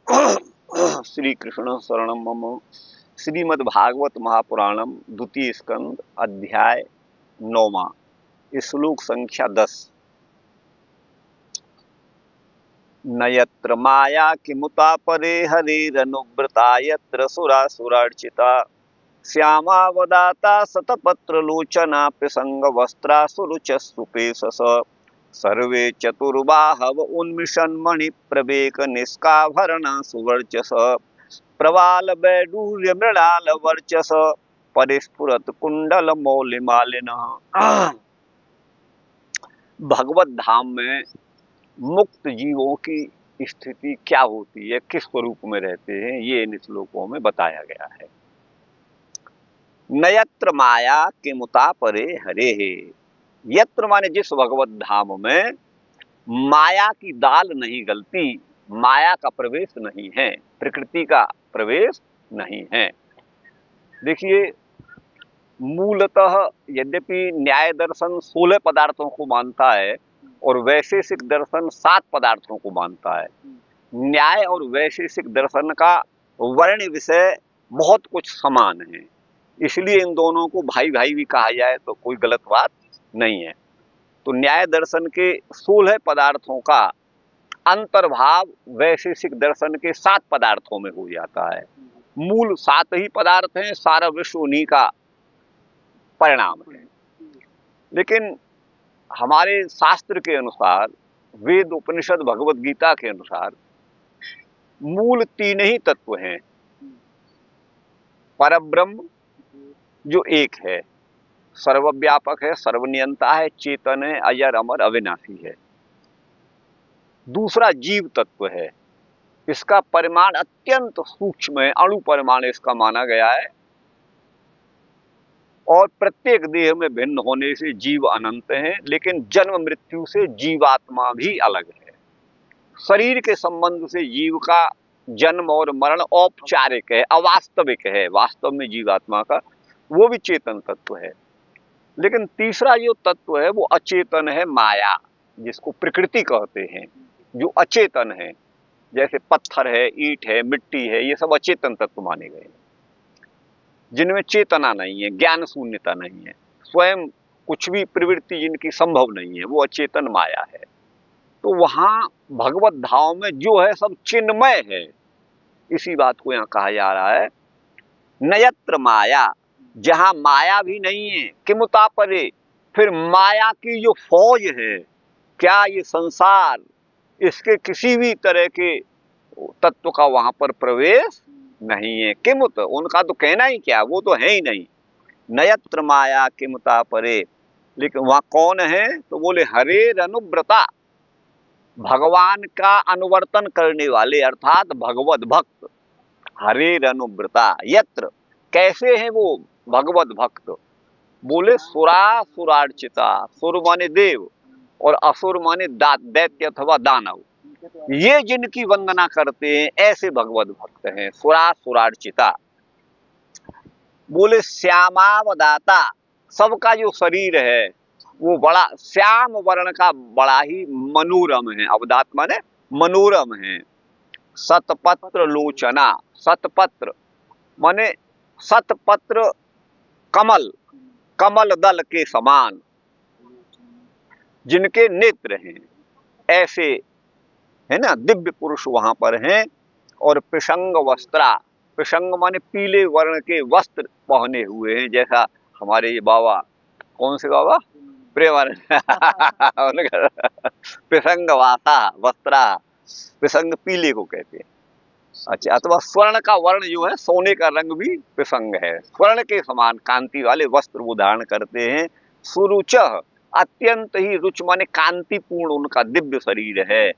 श्री कृष्ण शरणम मम। श्रीमद्भागवत महापुराणम द्वितीय स्कंद अध्याय 9वां, श्लोक संख्या 10। न यत्र माया किमुता परे हरिरनुव्रता यत्र सुरासुरार्चिता श्यामावदाता शतपत्रलोचना प्रसंगवस्त्रा सुरुचस्तुपेशस सर्वे चतुर्बाहव उन्मिषन्मणिप्रवेक निष्काभरणा सुवर्चस प्रवाल वैडूर्य मृणाल वर्चस परिस्फुरत कुंडल मौलिमालिनः। भगवत धाम में मुक्त जीवों की स्थिति क्या होती है, किस स्वरूप में रहते हैं, ये इन श्लोकों में बताया गया है। नयत्र माया किमुता परे हरे हे। यत्र माने जिस भगवत धाम में माया की दाल नहीं गलती, माया का प्रवेश नहीं है, प्रकृति का प्रवेश नहीं है। देखिए, मूलतः यद्यपि न्याय दर्शन 16 पदार्थों को मानता है और वैशेषिक दर्शन 7 पदार्थों को मानता है। न्याय और वैशेषिक दर्शन का वर्ण विषय बहुत कुछ समान है, इसलिए इन दोनों को भाई भाई भी कहा जाए तो कोई गलत बात नहीं है। तो न्याय दर्शन के 16 पदार्थों का अंतर्भाव वैशेषिक दर्शन के 7 पदार्थों में हो जाता है। मूल 7 ही पदार्थ हैं, सारा विश्व उन्हीं का परिणाम है। लेकिन हमारे शास्त्र के अनुसार, वेद उपनिषद भगवत गीता के अनुसार मूल 3 ही तत्व हैं। परब्रह्म जो एक है, सर्वव्यापक है, सर्वनियंता है, चेतन है, अजर अमर अविनाशी है। दूसरा जीव तत्व है, इसका परिमाण अत्यंत सूक्ष्म है, अणु परिमाण इसका माना गया है और प्रत्येक देह में भिन्न होने से जीव अनंत है, लेकिन जन्म मृत्यु से जीवात्मा भी अलग है। शरीर के संबंध से जीव का जन्म और मरण औपचारिक है, अवास्तविक है। वास्तव में जीवात्मा का वो भी चेतन तत्व है। लेकिन तीसरा जो तत्व है वो अचेतन है, माया, जिसको प्रकृति कहते हैं, जो अचेतन है। जैसे पत्थर है, ईंट है, मिट्टी है, ये सब अचेतन तत्व माने गए हैं, जिनमें चेतना नहीं है, ज्ञान शून्यता नहीं है, स्वयं कुछ भी प्रवृत्ति जिनकी संभव नहीं है, वो अचेतन माया है। तो वहां भगवत धाम में जो है सब चिन्मय है, इसी बात को यहाँ कहा जा रहा है। नयत्र माया, जहां माया भी नहीं है, किमुता परे, फिर माया की जो फौज है, क्या ये संसार, इसके किसी भी तरह के तत्व का वहां पर प्रवेश नहीं है। किमुत, उनका तो कहना ही क्या, वो तो है ही नहीं। नयत्र माया किमुता परे, लेकिन वहां कौन है, तो बोले हरे अनुव्रता, भगवान का अनुवर्तन करने वाले, अर्थात भगवत भक्त। हरे अनुव्रता, यत्र, कैसे हैं वो भगवत भक्त, बोले सुरा सुरार्चिता, सुर माने देव और असुर माने दैत्य अथवा दानव, ये जिनकी वंदना करते हैं ऐसे भगवत भक्त हैं, सुरा सुरार्चिता। बोले श्यामावदाता, सबका जो शरीर है वो बड़ा श्याम वर्ण का, बड़ा ही मनोरम है। अवदात माने मनोरम है। शतपत्र लोचना, शतपत्र माने शतपत्र कमल, कमल दल के समान जिनके नेत्र हैं, ऐसे है ना दिव्य पुरुष वहां पर हैं। और प्रसंग वस्त्रा, प्रसंग माने पीले वर्ण के वस्त्र पहने हुए हैं, जैसा हमारे ये बाबा, कौन से बाबा, प्रेमानंद प्रसंग वासा वस्त्रा, प्रसंग पीले को कहते हैं। अच्छा, अथवा स्वर्ण का वर्ण जो है, सोने का रंग भी प्रसंग है, स्वर्ण के समान कांति वाले वस्त्र वो धारण करते हैं। सुरुच, अत्यंत ही रुच माने कांतिपूर्ण उनका दिव्य शरीर है।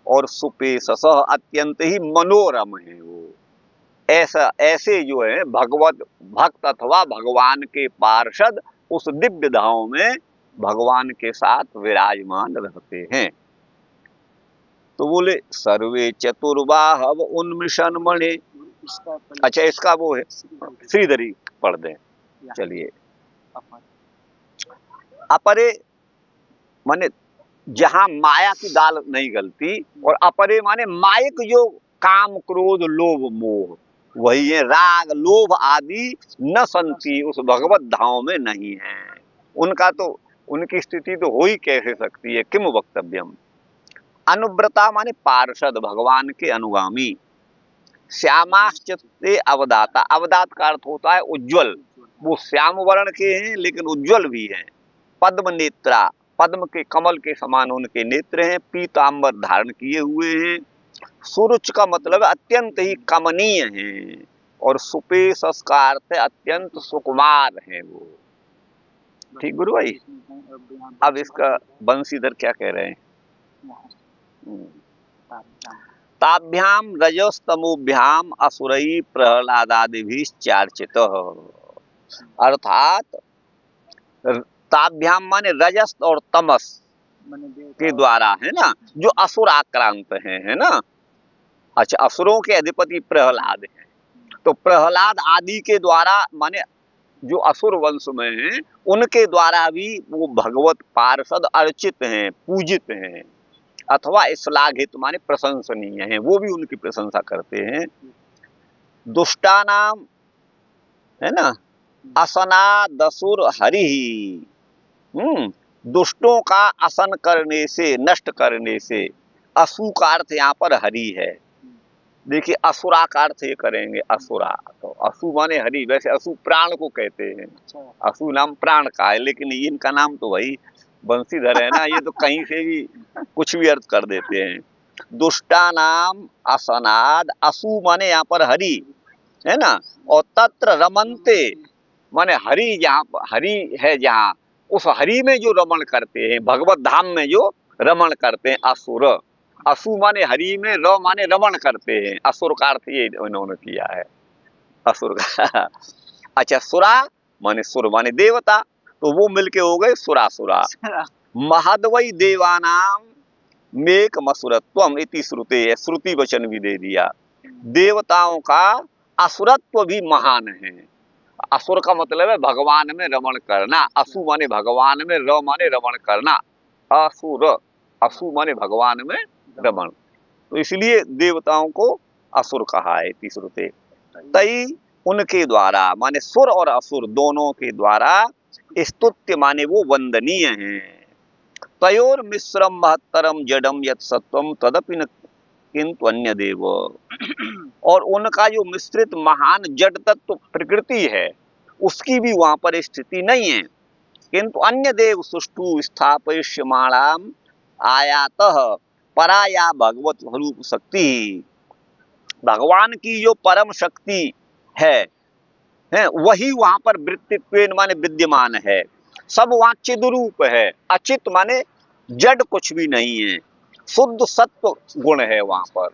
और सुपेशस, अत्यंत ही मनोरम है वो। ऐसा, ऐसे जो है भगवत भक्त अथवा भगवान के पार्षद उस दिव्य धाम में भगवान के साथ विराजमान रहते हैं। तो बोले सर्वे चतुर्बाहव उन्मिषन मणि। अच्छा, इसका वो है, श्रीधरी पढ़ दें। चलिए, अपरे माने जहां माया की दाल नहीं गलती, और अपरे माने मायक जो काम क्रोध लोभ मोह, वही है राग लोभ आदि न संति, उस भगवत धाम में नहीं है। उनका तो, उनकी स्थिति तो हो ही कैसे सकती है। किम वक्तव्यम, अनुव्रता माने पार्षद, भगवान के अनुगामी। श्यामाश्चित्ते अवदाता, अवदात का अर्थ होता है उज्ज्वल, वो श्याम वर्ण के हैं लेकिन उज्ज्वल भी हैं। पद्म नेत्रा, पद्म के कमल के समान उनके नेत्र हैं। पीतांबर धारण किए हुए हैं। सुरुच का मतलब अत्यंत ही कमनीय हैं, और सुपेशस का अर्थ है अत्यंत सुकुमार हैं वो। ठीक गुरु भाई। अब इसका बंशीधर क्या कह रहे हैं, ताभ्याम रजस्तमोभ्याम असुरई प्रहलादादि चार्चित, अर्थात ताभ्याम माने रजस और तमस के द्वारा, है ना, जो असुर आक्रांत है ना। अच्छा, असुरों के अधिपति प्रहलाद हैं, तो प्रहलाद आदि के द्वारा माने जो असुर वंश में हैं उनके द्वारा भी वो भगवत पार्षद अर्चित हैं, पूजित हैं, अथवा श्लाघित माने प्रशंसनीय हैं, वो भी उनकी प्रशंसा करते हैं। दुष्टानाम, है ना, असना दसुर हरि, दुष्टों का असन करने से, नष्ट करने से, असु का अर्थ यहाँ पर हरि है। देखिए असुरा का अर्थ ये करेंगे, असुरा, तो असु माने हरि, वैसे असु प्राण को कहते हैं, असु नाम प्राण का है, लेकिन इनका नाम तो वही बंशीधर है ना, ये तो कहीं से भी कुछ भी अर्थ कर देते हैं। दुष्टा नाम असनाद, असु माने यहाँ पर हरि, है ना, और तत्र रमनते माने हरि, जहाँ हरि है जहाँ, उस हरि में जो रमण करते हैं, भगवत धाम में जो रमण करते हैं असुर। असु माने हरि में, र माने रमण करते हैं, असुर का अर्थ ये उन्होंने किया है, असुर का। अच्छा, सुरा माने सुर माने देवता, तो वो मिलके हो गए सुरासुरा। महद्वै देवानाम मेक मसुरत्वम इति श्रुते, श्रुति वचन भी दे दिया, देवताओं का असुरत्व भी महान है। असुर का मतलब है भगवान में रमण करना, असु माने भगवान में, र माने रमण करना, असुर, असु माने भगवान में रमण, तो इसलिए देवताओं को असुर कहा है। तीसरे तई, उनके द्वारा माने सुर और असुर दोनों के द्वारा स्तुत्य माने वो वंदनीय हैं। तयोर मिश्रम महत्तरम जडम यत् सत्वम तदपि न किंतु अन्य देव, और उनका जो मिश्रित महान जड़ तत्व प्रकृति है उसकी भी वहां पर स्थिति नहीं है। किंतु अन्य देव सुष्टु स्थापयिष्यमाणाम आयातः पराया भगवत स्वरूप शक्ति, भगवान की जो परम शक्ति है वही वहां पर वृत्तित्वेन माने विद्यमान है, सब वहां चिद्रूप है, अचित माने जड़ कुछ भी नहीं है, शुद्ध सत्व गुण है वहां पर,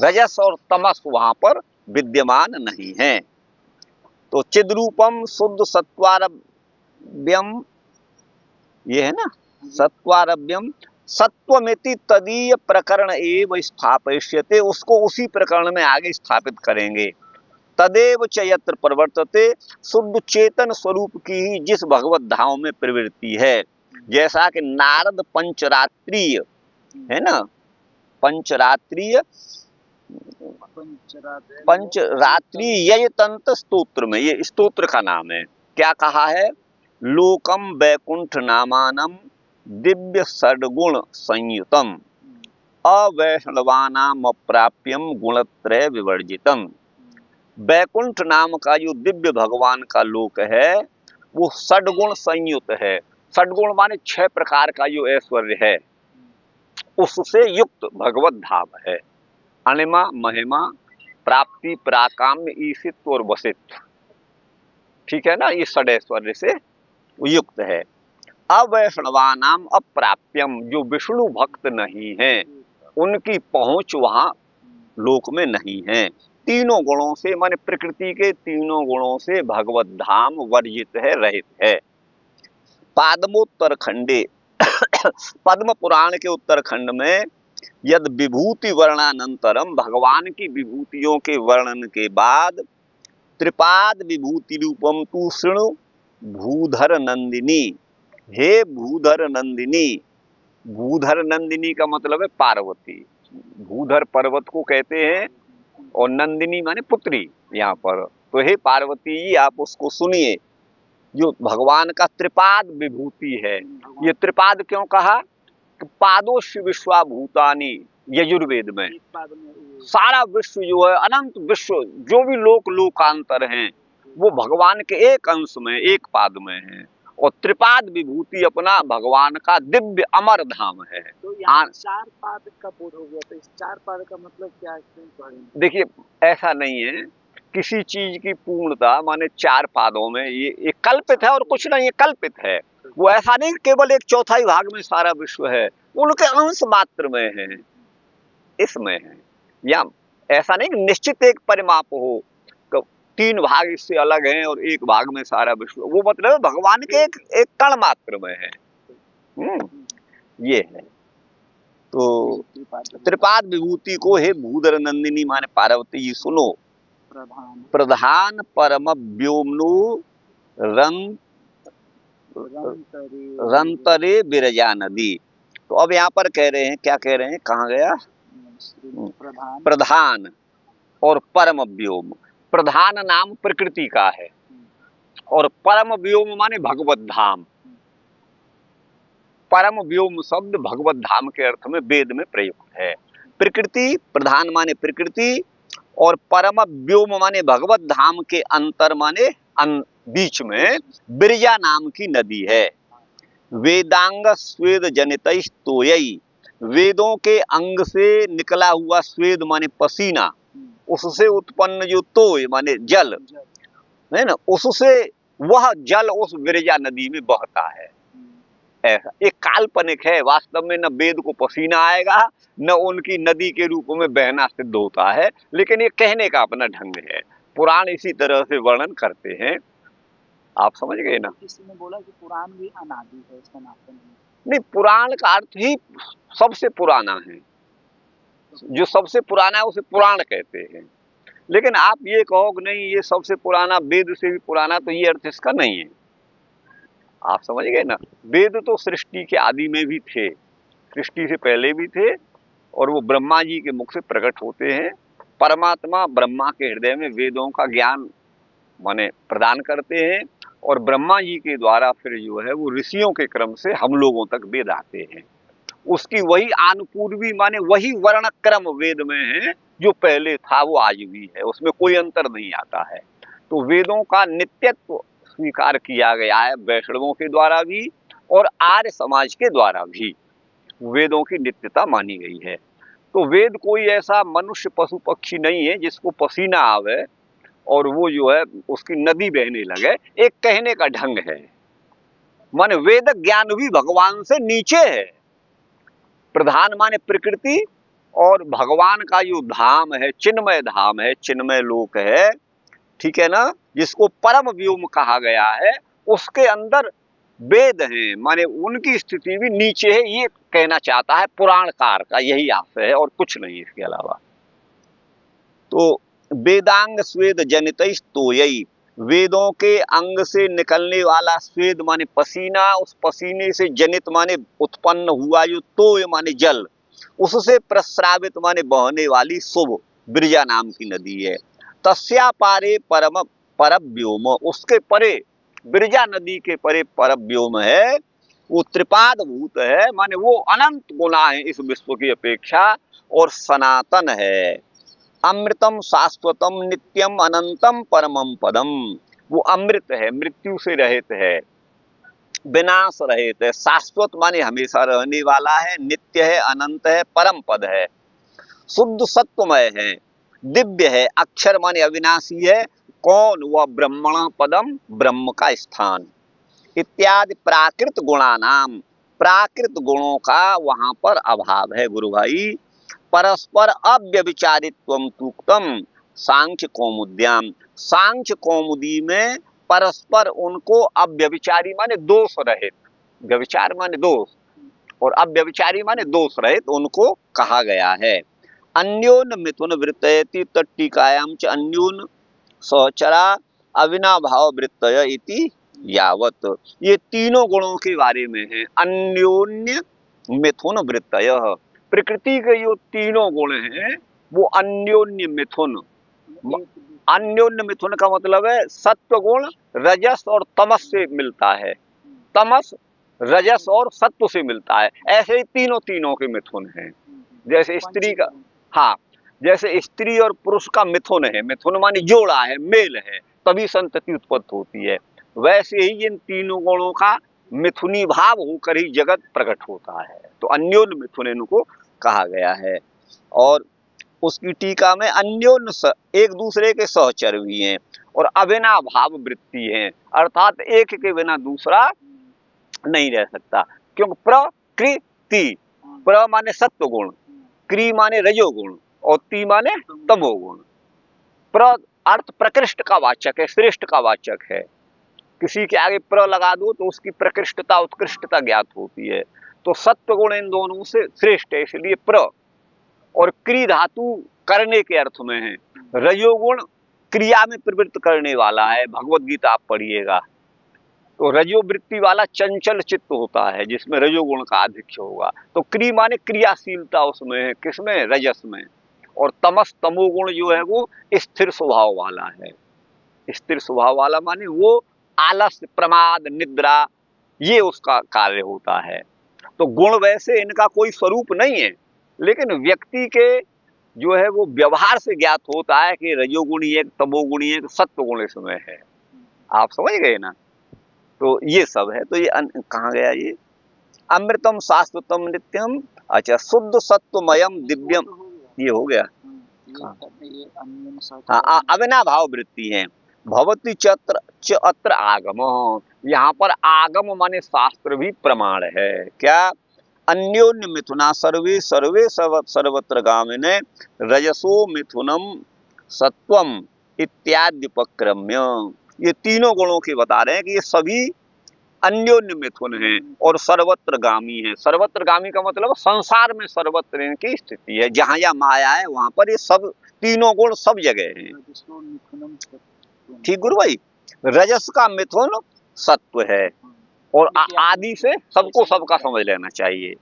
रजस और तमस वहां पर विद्यमान नहीं है। तो चिद्रूपम शुद्ध सत्वारभ्यम, ये है ना, सत्वारभ्यम सत्वमिति तदीय प्रकरण एव स्थापयिष्यते, उसको उसी प्रकरण में आगे स्थापित करेंगे। तदेव च यत्र प्रवर्तते, शुद्ध चेतन स्वरूप की ही जिस भगवत धाम में प्रवृत्ति है, जैसा कि नारद पंचरात्रीय, है ना, पंचरात्रीय यय तंत्र स्तोत्र में, ये स्तोत्र का नाम है, क्या कहा है, लोकम वैकुंठ नामानम दिव्य षड्गुण संयुतम अवैष्णवानाम अप्राप्यम गुणत्रय विवर्जितम। वैकुंठ नाम का जो दिव्य भगवान का लोक है वो षड्गुण संयुक्त है। षड्गुण माने 6 प्रकार का जो ऐश्वर्य है उससे युक्त भगवत धाम है। अणिमा, महिमा, प्राप्ति, प्राकाम्य, ईशित्व और वसित्व, ठीक है ना, ये षडैश्वर्य से युक्त है। अवैष्णवानाम अप्राप्यम, जो विष्णु भक्त नहीं है उनकी पहुंच वहां लोक में नहीं है। तीनों गुणों से माने प्रकृति के तीनों गुणों से भगवत धाम वर्जित है, रहित है। पादमोत्तर खंडे पद्म पुराण के उत्तरखंड में यद विभूति वर्णानंतरम, भगवान की विभूतियों के वर्णन के बाद, त्रिपाद विभूति रूपम तू शृणु भूधर नंदिनी, हे भूधर नंदिनी, भूधर नंदिनी का मतलब है पार्वती, भूधर पर्वत को कहते हैं, और नंदिनी माने पुत्री यहाँ पर। तो हे पार्वती जी, आप उसको सुनिए, जो भगवान का त्रिपाद विभूति है। ये त्रिपाद क्यों कहा कि पादोश विश्वा भूतानी, यजुर्वेद में सारा विश्व जो है, अनंत विश्व, जो भी लोकांतर हैं, वो भगवान के एक अंश में, एक पाद में है। और त्रिपाद विभूति अपना भगवान का दिव्य अमर धाम है। तो यहाँ 4 पाद का बोध हो गया, तो इस 4 पाद का मतलब क्या है? देखिए, ऐसा नहीं है किसी चीज की पूर्णता माने 4 पादों में, ये कल्पित है और कुछ नहीं, ये कल्पित है। वो ऐसा नहीं केवल एक चौथाई भाग में सारा विश्व है, उनके अंश मात्र में है, इसमें है। या ऐसा नहीं निश्चित एक परिमाप हो, 3 भाग इससे अलग हैं और एक भाग में सारा विश्व, वो मतलब भगवान के एक कण मात्र में है। ये है। तो त्रिपाद विभूति को हे भूधर नंदिनी माने पार्वती जी सुनो, प्रधान परम व्योमनु रंतरे बिरजा नदी। तो अब यहाँ पर कह रहे हैं, क्या कह रहे हैं, कहाँ गया, प्रधान और परम व्योम। प्रधान नाम प्रकृति का है और परम व्योम माने भगवत धाम। परम व्योम शब्द भगवत धाम के अर्थ में वेद में प्रयुक्त है। प्रकृति, प्रधान माने प्रकृति, और परम व्योम माने भगवत धाम के अंतर माने बीच में बिरजा नाम की नदी है। वेदांग स्वेद जनितैः तोयैः, वेदों के अंग से निकला हुआ स्वेद माने पसीना, उससे उत्पन्न जो तोय माने जल है ना, उससे वह जल उस विरजा नदी में बहता है। ऐसा एक काल्पनिक है, वास्तव में न वेद को पसीना आएगा न उनकी नदी के रूप में बहना सिद्ध होता है, लेकिन ये कहने का अपना ढंग है। पुराण इसी तरह से वर्णन करते हैं, आप समझ गए ना। किसी ने बोला कि पुराण भी अनादि है, सनातन नहीं, पुराण का अर्थ ही सबसे पुराना है, जो सबसे पुराना है उसे पुराण कहते हैं। लेकिन आप ये कहो कि नहीं ये सबसे पुराना, वेद से भी पुराना, तो ये अर्थ इसका नहीं है। आप समझ गए ना। वेद तो सृष्टि के आदि में भी थे, सृष्टि से पहले भी थे, और वो ब्रह्मा जी के मुख से प्रकट होते हैं। परमात्मा ब्रह्मा के हृदय में वेदों का ज्ञान माने प्रदान करते हैं, और ब्रह्मा जी के द्वारा फिर जो है वो ऋषियों के क्रम से हम लोगों तक वेद आते हैं। उसकी वही आनुपूर्वी माने वही वर्ण क्रम वेद में है, जो पहले था वो आज भी है, उसमें कोई अंतर नहीं आता है। तो वेदों का नित्यत्व स्वीकार किया गया है वैष्णवों के द्वारा भी और आर्य समाज के द्वारा भी, वेदों की नित्यता मानी गई है। तो वेद कोई ऐसा मनुष्य पशु पक्षी नहीं है जिसको पसीना आवे और वो जो है उसकी नदी बहने लगे, एक कहने का ढंग है। माने वेद ज्ञान भी भगवान से नीचे है। प्रधान माने प्रकृति, और भगवान का जो धाम है चिन्मय धाम है, चिन्मय लोक है, ठीक है ना, जिसको परम व्योम कहा गया है, उसके अंदर वेद हैं, माने उनकी स्थिति भी नीचे है, ये कहना चाहता है पुराणकार का यही आशय है और कुछ नहीं इसके अलावा। तो वेदांग स्वेद जनितैः तोयैः, वेदों के अंग से निकलने वाला स्वेद माने पसीना, उस पसीने से जनित माने उत्पन्न हुआ जो तोय माने जल, उससे प्रस्रावित माने बहने वाली शुभ बिरजा नाम की नदी है। तस्या पारे परम परव्योम, उसके परे बिरजा नदी के परे परव्योम है, वो त्रिपाद भूत है, माने वो अनंत गुना है इस विश्व की अपेक्षा, और सनातन है। अमृतम शाश्वतम नित्यम अनंतम परमम पदम, वो अमृत है, मृत्यु से रहित है, विनाश रहित है, शाश्वत माने हमेशा रहने वाला है, नित्य है, अनंत है, परम पद है, शुद्ध सत्वमय है, दिव्य है, अक्षर माने अविनाशी है। कौन? वह ब्रह्मण पदम, ब्रह्म का स्थान, इत्यादि प्राकृत गुणानाम, प्राकृत गुणों का वहां पर अभाव है गुरु भाई। परस्पर अव्यभिचारित्वम तूक्तम सांख्य कौमुद्याम, सांख्य कौमुदी में परस्पर उनको अव्यभिचारी माने दोष रहित, व्यभिचार माने दोष और अव्यभिचारी माने दोष रहित उनको कहा गया है। अन्योन मिथुन वृत्तयति तट्टिकायाम च अन्योन सहचरा अविनाभाव वृत्तय इति यावत, ये तीनों गुणों के बारे में है। अन्योन्य मिथुन वृत्तय, प्रकृति के जो तीनों गुण हैं वो अन्योन्य मिथुन। अन्योन्य मिथुन का मतलब है सत्व गुण रजस और तमस से मिलता है, तमस रजस और सत्व से मिलता है। ऐसे ही तीनों तीनों के मिथुन हैं। जैसे स्त्री का, हाँ, जैसे स्त्री और पुरुष का मिथुन है, मिथुन माने जोड़ा है, मेल है, तभी संतति उत्पत्ति होती है। वैसे ही इन तीनों गुणों का मिथुनी भाव होकर ही जगत प्रकट होता है। तो अन्योन्य मिथुन इनको कहा गया है। और उसकी टीका में अन्योन्य एक दूसरे के सहचर भी हैं और अभिना भाव वृत्ति हैं, अर्थात एक के बिना दूसरा नहीं रह सकता। क्योंकि प्रकृति, प्र माने सत्व गुण, क्री माने रजोगुण और ती माने तमोगुण। प्र अर्थ प्रकृष्ट का वाचक है, श्रेष्ठ का वाचक है। किसी के आगे प्र लगा दो तो उसकी प्रकृष्टता उत्कृष्टता ज्ञात होती है। तो सत्व गुण इन दोनों से श्रेष्ठ है, इसलिए प्र। और क्री धातु करने के अर्थ में है, रजोगुण क्रिया में प्रवृत्त करने वाला है। भगवत गीता आप पढ़िएगा तो रजोवृत्ति वाला चंचल चित्त होता है जिसमें रजोगुण का आधिक्य होगा। तो क्री माने क्रियाशीलता उसमें है, किसमें, रजस में। और तमस तमोगुण जो है वो स्थिर स्वभाव वाला है। स्थिर स्वभाव वाला माने वो आलस्य, प्रमाद, निद्रा, ये उसका कार्य होता है। तो गुण वैसे इनका कोई स्वरूप नहीं है, लेकिन व्यक्ति के जो है वो व्यवहार से ज्ञात होता है कि रजोगुणी एक, तमोगुणी एक, सत्वगुण इसमें है। आप समझ गए ना। तो ये सब है। तो ये कहाँ गया ये, अमृतम शाश्वतम नित्यम, अच्छा, शुद्ध सत्वमयम दिव्यम, ये हो गया। हाँ, अविना भाव वृत्ति है। भवती चत्र च अत्र आगम, यहाँ पर आगम माने शास्त्र भी प्रमाण है। क्या, अन्योन्य मिथुना सर्वे सर्वे सर्वत्र गामिने रजसो मिथुनम सत्वम इत्यादि उपक्रम्य। ये तीनों गुणों के बता रहे हैं कि ये सभी अन्योन्य मिथुन हैं और सर्वत्र गामी है। सर्वत्र गामी का मतलब संसार में सर्वत्र इनकी स्थिति है, जहां जहां माया है वहां पर ये सब तीनों गुण सब जगह हैं। ठीक गुरु भाई, रजस का मिथुन सत्व है और आदि से सबको सबका समझ लेना चाहिए।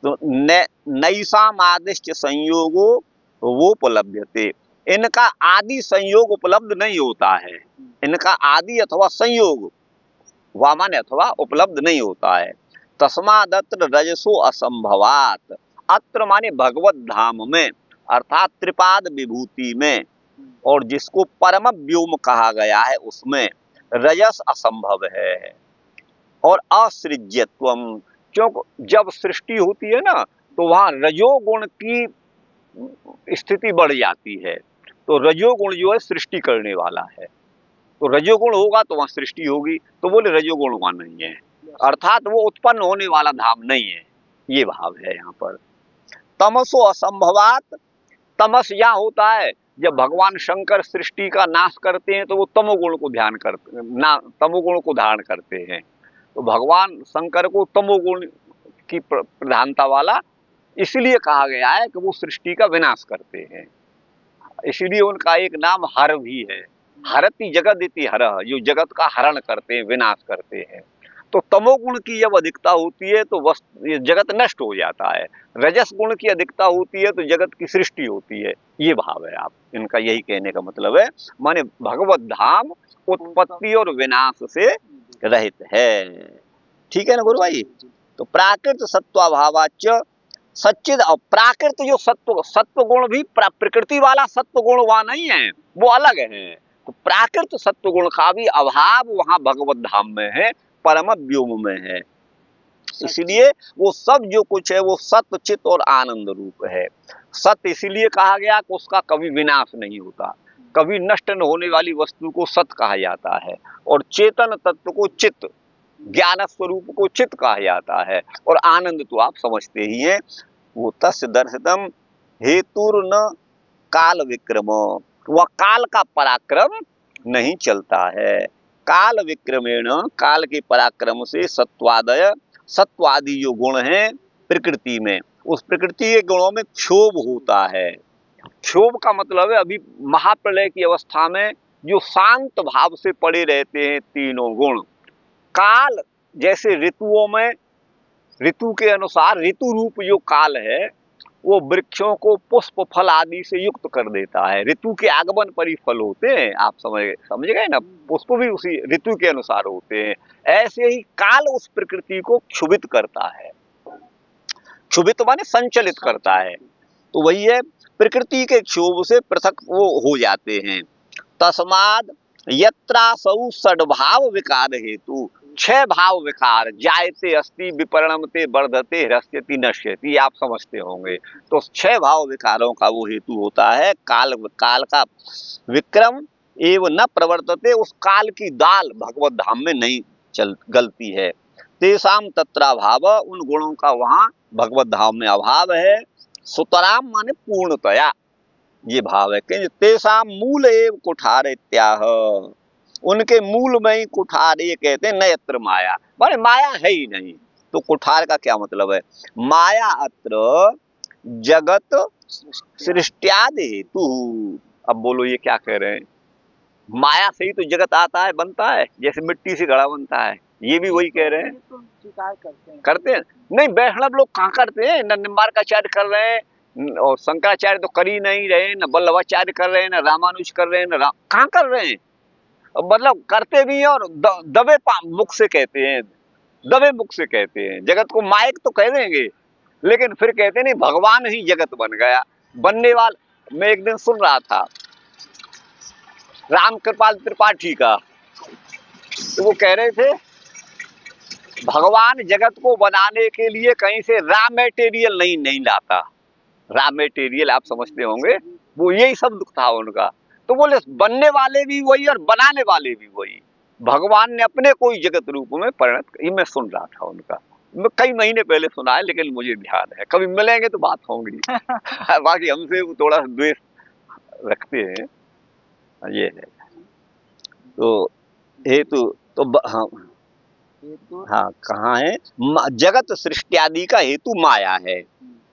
तो नैषाम आदिश्च संयोगो वो उपलब्धते, इनका आदि संयोग उपलब्ध नहीं होता है। इनका आदि अथवा संयोग वामन अथवा उपलब्ध नहीं होता है। तस्मादत्र रजसो असंभवात, अत्र माने भगवत धाम में अर्थात त्रिपाद विभूति में, और जिसको परम व्योम कहा गया है उसमें रजस असंभव है। और असृज्यत्वम, क्योंकि जब सृष्टि होती है ना तो वहां रजोगुण की स्थिति बढ़ जाती है। तो रजोगुण जो है सृष्टि करने वाला है, तो रजोगुण होगा तो वहां सृष्टि होगी। तो बोले रजोगुण वहां नहीं है, अर्थात वो उत्पन्न होने वाला धाम नहीं है, ये भाव है यहाँ पर। तमसो असंभवात, तमस यहाँ होता है जब भगवान शंकर सृष्टि का नाश करते हैं तो वो तमोगुण को ध्यान करते ना, तमोगुण को धारण करते हैं। तो भगवान शंकर को तमोगुण की प्रधानता वाला इसलिए कहा गया है कि वो सृष्टि का विनाश करते हैं। इसलिए उनका एक नाम हर भी है, हरति जगत इति हर, जो जगत का हरण करते हैं, विनाश करते हैं। तो तमोगुण की जब अधिकता होती है तो जगत नष्ट हो जाता है, रजस गुण की अधिकता होती है तो जगत की सृष्टि होती है। ये भाव है आप इनका, यही कहने का मतलब है। माने भगवत धाम उत्पत्ति और विनाश से रहित है। ठीक है ना गुरु भाई। तो प्राकृत सत्वाभावाच सच्चिद, और प्राकृत जो सत्व गुण भी प्रकृति वाला सत्व गुण वहां नहीं है, वो अलग है। तो प्राकृत सत्व गुण का भी अभाव वहां भगवत धाम में है, परम व्योम में है। इसलिए वो सब जो कुछ है वो सत्य, चित और आनंद रूप है। सत्य इसलिए कहा गया कि उसका कभी विनाश नहीं होता, कभी नष्ट न होने वाली वस्तु को सत्य कहा जाता है। और चेतन तत्व को चित्त, ज्ञान स्वरूप को चित्त कहा जाता है। और आनंद तो आप समझते ही हैं, वो तस्य दर्शितम हेतुर न काल विक्रम, वह काल का पराक्रम नहीं चलता है। काल विक्रमेण, काल के पराक्रम से सत्वादय, सत्वादि जो गुण हैं प्रकृति में, उस प्रकृति के गुणों में क्षोभ होता है। क्षोभ का मतलब है अभी महाप्रलय की अवस्था में जो शांत भाव से पड़े रहते हैं तीनों गुण। काल जैसे ऋतुओं में, ऋतु के अनुसार ऋतु रूप जो काल है वो वृक्षों को पुष्प फल आदि से युक्त कर देता है। ऋतु के आगमन पर ही फल होते हैं, आप समझ गए ना, पुष्प भी उसी ऋतु के अनुसार होते हैं। ऐसे ही काल उस प्रकृति को क्षुभित करता है, क्षुभित माने संचलित करता है। तो वही है, प्रकृति के क्षोभ से पृथक वो हो जाते हैं। तस्माद यत्रासौ षड्भाव विकार हेतु, छह भाव विकार, जायते अस्ति विपरणमते वर्धते ह्रस्यति नश्यति, आप समझते होंगे। तो छह भाव विकारों का वो हेतु होता है काल, काल का विक्रम एवं न प्रवर्तते, उस काल की दाल भगवत धाम में नहीं गलती है। तेसाम तत्राभाव, उन गुणों का वहां भगवत धाम में अभाव है। सुतराम माने पूर्णतया, ये भाव है कि तेसाम मूल एव कुठार इत्याह, उनके मूल में ही कुठार, ये कहते हैं नयत्र माया, माने माया है ही नहीं। तो कुठार का क्या मतलब है? माया अत्र जगत सृष्ट्यादि हेतु। अब बोलो ये क्या कह रहे हैं? माया से ही तो जगत आता है, बनता है, जैसे मिट्टी से घड़ा बनता है, ये भी वही कह रहे हैं। तो स्वीकार करते हैं? नहीं, वैष्णव लोग कहाँ करते हैं, न निम्बार्काचार्य कर रहे हैं, और शंकराचार्य तो कर ही नहीं रहे, न वल्लभाचार्य कर रहे हैं, न रामानुज कर रहे हैं, न कहाँ कर रहे हैं। मतलब करते भी हैं और दबे मुख से कहते हैं, दबे मुख से कहते हैं। जगत को मायक तो कह देंगे, लेकिन फिर कहते नहीं भगवान ही जगत बन गया, बनने वाला। मैं एक दिन सुन रहा था राम कृपाल त्रिपाठी का, तो वो कह रहे थे भगवान जगत को बनाने के लिए कहीं से रॉ मटेरियल नहीं लाता। रॉ मटेरियल आप समझते होंगे, वो यही सब दुख था उनका। तो बोले बनने वाले भी वही और बनाने वाले भी वही, भगवान ने अपने कोई जगत रूप में परिणत, ये मैं सुन रहा था उनका, मैं कई महीने पहले सुना है, लेकिन मुझे ध्यान है, कभी मिलेंगे तो बात होंगी। बाकी हमसे वो थोड़ा द्वेष रखते हैं, ये है। तो हेतु तो हाँ हाँ, कहाँ है? जगत सृष्टि आदि का हेतु माया है,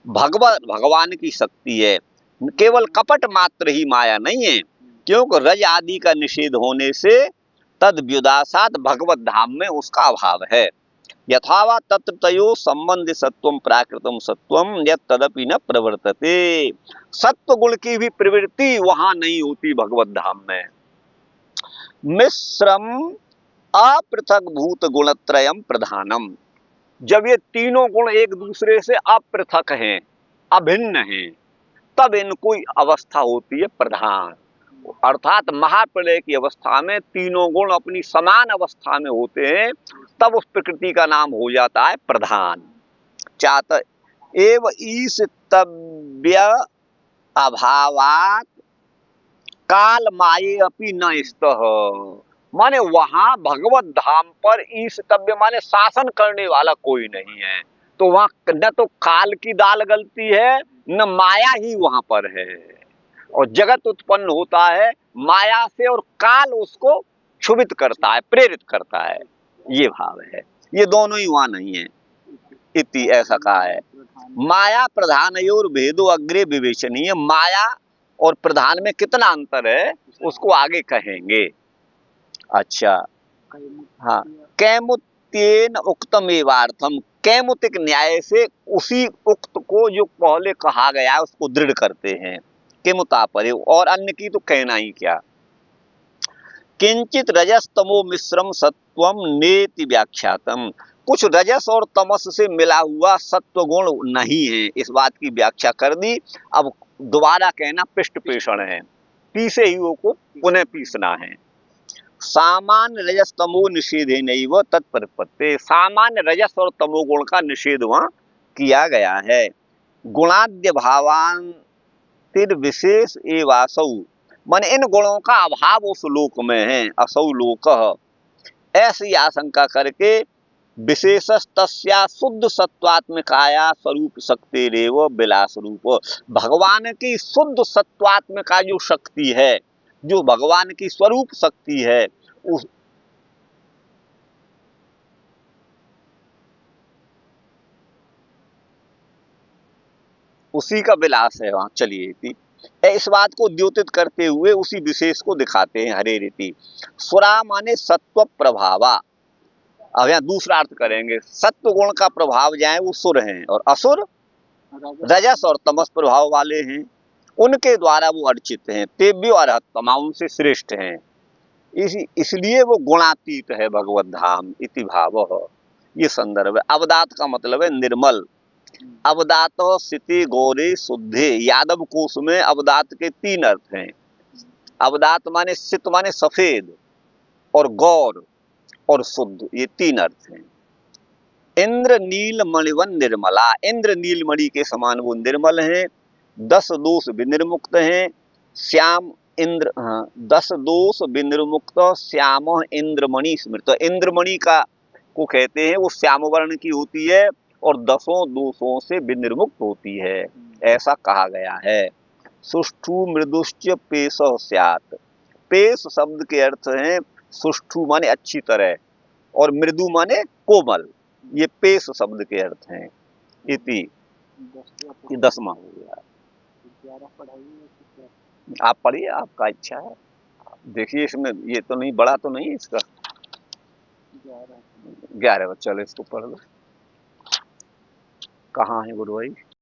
भगवान की शक्ति है, केवल कपट मात्र ही माया नहीं है, क्योंकि रज आदि का निषेध होने से तद व्युदासात भगवत धाम में उसका अभाव है। यथावा तत्र तयो संबंध सत्वम प्राकृतम सत्वम यत् तदपि न प्रवर्तते, सत्व गुण की भी प्रवृत्ति वहां नहीं होती भगवत धाम में। मिश्रम अपृथक भूत गुणत्रयम प्रधानम, जब ये तीनों गुण एक दूसरे से अपृथक हैं, अभिन्न हैं, तब इनको अवस्था होती है प्रधान। अर्थात महाप्रलय की अवस्था में तीनों गुण अपनी समान अवस्था में होते हैं, तब उस प्रकृति का नाम हो जाता है प्रधान। चात एव ईस्तव्य अभावात काल माये अपि न स्तः, माने वहां भगवत धाम पर ईस्तव्य माने शासन करने वाला कोई नहीं है। तो वहां न तो काल की दाल गलती है, न माया ही वहां पर है, और जगत उत्पन्न होता है माया से, और काल उसको क्षुभित करता है, प्रेरित करता है, ये भाव है। ये दोनों ही वहां नहीं है, इति ऐसा कहा है। माया प्रधानयोर भेदो अग्रे विवेचनीय, माया और प्रधान में कितना अंतर है उसको आगे कहेंगे। अच्छा हाँ, कैमुत्येन उक्तम एवार्थम, कैमुतिक न्याय से उसी उक्त को जो पहले कहा गया है उसको दृढ़ करते हैं। किमुतापरे, और अन्य की तो कहना ही क्या। किंचित रजस तमो मिश्रम सत्वम नेति व्याख्यातम, कुछ रजस और तमस से मिला हुआ सत्व गुण नहीं है, इस बात की व्याख्या कर दी। अब दोबारा कहना पृष्ठ पेषण है, पीसे ही को पुनः पीसना है। सामान्य रजस तमो निषेधे नहीं वो तत्परपत्ते, सामान्य रजस और तमो गुण का निषेध वहां किया गया है। गुणाद्य भावांतिर विशेष एवासौ, मन इन गुणों का अभाव उस लोक में है, असौ लोक, ऐसी आशंका करके विशेषस तस्या शुद्ध सत्वात्मिकाया स्वरूप शक्ति रेव विलास रूप, भगवान की शुद्ध सत्वात्मिका जो शक्ति है, जो भगवान की स्वरूप शक्ति है, उसी का विलास है वहां। चलिए इस बात को द्योतित करते हुए उसी विशेष को दिखाते हैं। हरे रीति सुरा माने सत्व प्रभावा, अब यहाँ दूसरा अर्थ करेंगे, सत्व गुण का प्रभाव जाए वो सुर हैं, और असुर रजस और तमस प्रभाव वाले हैं, उनके द्वारा वो अर्चित हैं। तेव्यो अर्हतमा, उनसे श्रेष्ठ हैं। इसलिए वो गुणातीत है भगवत धाम इति भावः। ये संदर्भ है। अवदात का मतलब है निर्मल। अवदात सिति गौरे शुद्धे। यादव कोश में अवदात के 3 अर्थ हैं। अवदात माने सित माने सफेद, और गौर और शुद्ध, ये 3 अर्थ हैं। इंद्र नील मणिवन निर्मला, इंद्र नीलमणि के समान वो निर्मल हैं। 10 दोष विनिर्मुक्त हैं। श्याम इंद्र, 10 दोष विनिर्मुक्त श्याम इंद्रमणि स्मृत। इंद्रमणि का को कहते हैं, वो श्याम वर्ण की होती है और 10 दोषों से विनिर्मुक्त होती है, ऐसा कहा गया है। सुष्ठु मृदुश्च पेश स्यात्। पेश शब्द के अर्थ हैं सुष्ठु माने अच्छी तरह, और मृदु माने कोमल। ये पेश शब्द के अर्थ हैं। इति, ये 10वां हो गया। आप पढ़िए, आपका इच्छा है। देखिए इसमें ये तो नहीं, बड़ा तो नहीं है इसका। 11, चलो इसको पढ़ लो। कहाँ है गुरु भाई?